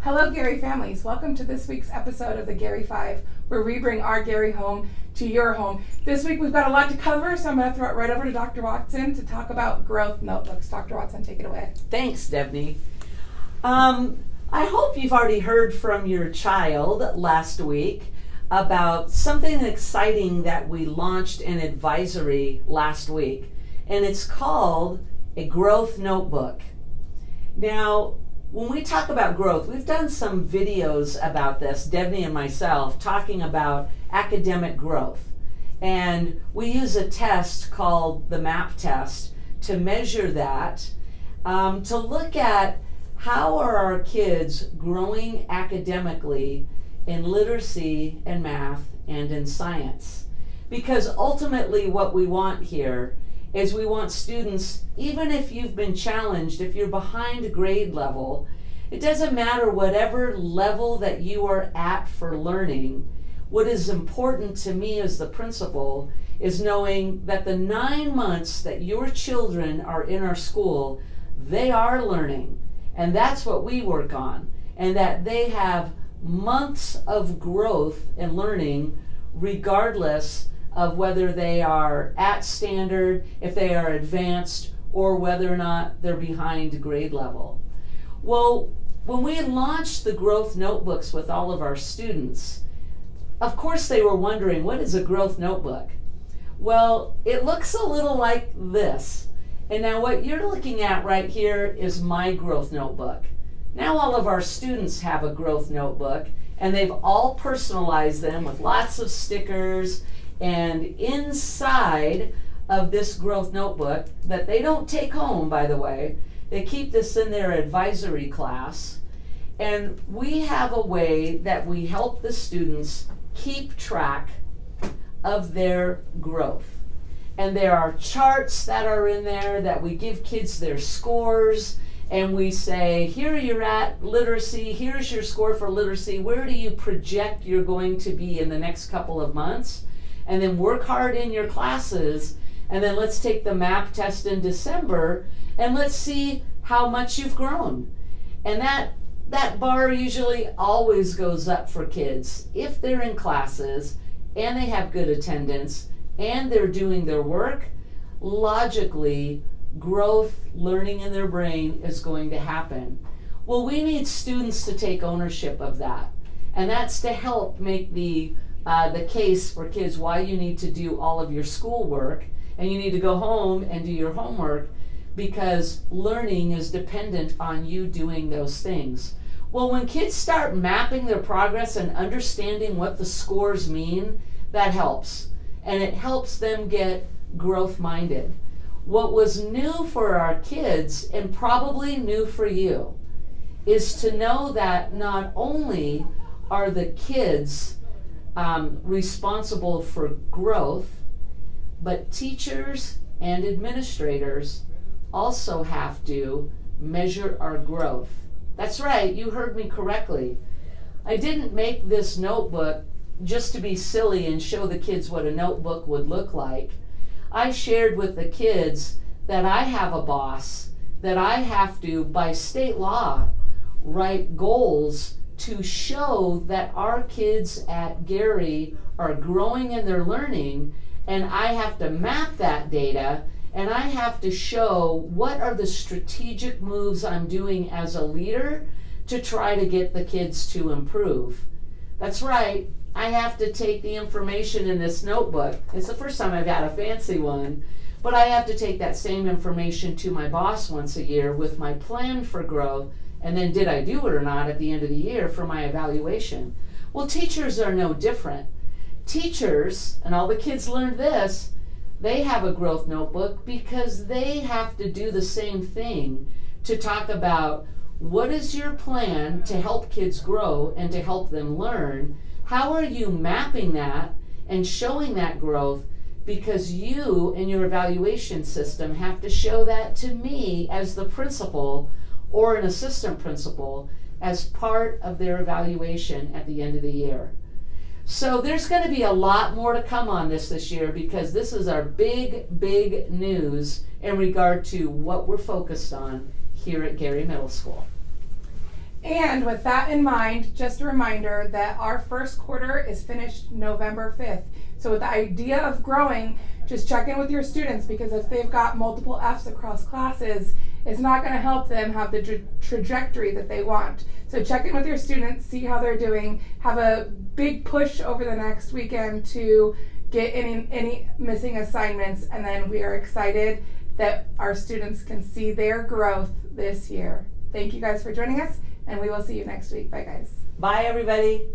Hello, Garry families. Welcome to this week's episode of the Garry 5, where we bring our Garry home to your home. This week we've got a lot to cover, so I'm going to throw it right over to Dr. Watson to talk about growth notebooks. Dr. Watson, take it away. Thanks, Debney. I hope you've already heard from your child last week about something exciting that we launched in advisory last week, and it's called a growth notebook. Now, when we talk about growth, we've done some videos about this, Debney and myself, talking about academic growth. And we use a test called the MAP test to measure that, to look at how are our kids growing academically in literacy and math and in science. Because ultimately what we want here is we want students, even if you've been challenged, if you're behind grade level, it doesn't matter whatever level that you are at for learning. What is important to me as the principal is knowing that the 9 months that your children are in our school, they are learning. And that's what we work on. And that they have months of growth and learning regardless of whether they are at standard, if they are advanced, or whether or not they're behind grade level. Well, when we launched the growth notebooks with all of our students, of course they were wondering, what is a growth notebook? Well, it looks a little like this. And now what you're looking at right here is my growth notebook. Now all of our students have a growth notebook, and they've all personalized them with lots of stickers. And inside of this growth notebook, that they don't take home, by the way, they keep this in their advisory class, and we have a way that we help the students keep track of their growth. And there are charts that are in there that we give kids their scores, and we say, here you're at literacy, here's your score for literacy, where do you project you're going to be in the next couple of months? And then work hard in your classes, and then let's take the MAP test in December, and let's see how much you've grown. And that bar usually always goes up for kids if they're in classes and they have good attendance and they're doing their work. Logically, growth, learning in their brain is going to happen. Well, we need students to take ownership of that, and that's to help make the case for kids why you need to do all of your schoolwork and you need to go home and do your homework, because learning is dependent on you doing those things. Well, when kids start mapping their progress and understanding what the scores mean, that helps. And it helps them get growth minded. What was new for our kids, and probably new for you, is to know that not only are the kids responsible for growth, but teachers and administrators also have to measure our growth. That's right, you heard me correctly. I didn't make this notebook just to be silly and show the kids what a notebook would look like. I shared with the kids that I have a boss, that I have to, by state law, write goals to show that our kids at Garry are growing in their learning, and I have to map that data, and I have to show what are the strategic moves I'm doing as a leader to try to get the kids to improve. That's right, I have to take the information in this notebook. It's the first time I've got a fancy one, but I have to take that same information to my boss once a year with my plan for growth, and then did I do it or not at the end of the year for my evaluation. Well, teachers are no different. Teachers, and all the kids learned this, they have a growth notebook because they have to do the same thing to talk about what is your plan to help kids grow and to help them learn. How are you mapping that and showing that growth? Because you and your evaluation system have to show that to me as the principal or an assistant principal as part of their evaluation at the end of the year. So there's going to be a lot more to come on this year, because this is our big news in regard to what we're focused on here at Garry Middle School. And with that in mind, just a reminder that our first quarter is finished November 5th. So with the idea of growing, just check in with your students, because if they've got multiple F's across classes, it's not going to help them have the trajectory that they want. So check in with your students, see how they're doing, have a big push over the next weekend to get any missing assignments, and then we are excited that our students can see their growth this year. Thank you guys for joining us, and we will see you next week. Bye, guys. Bye, everybody.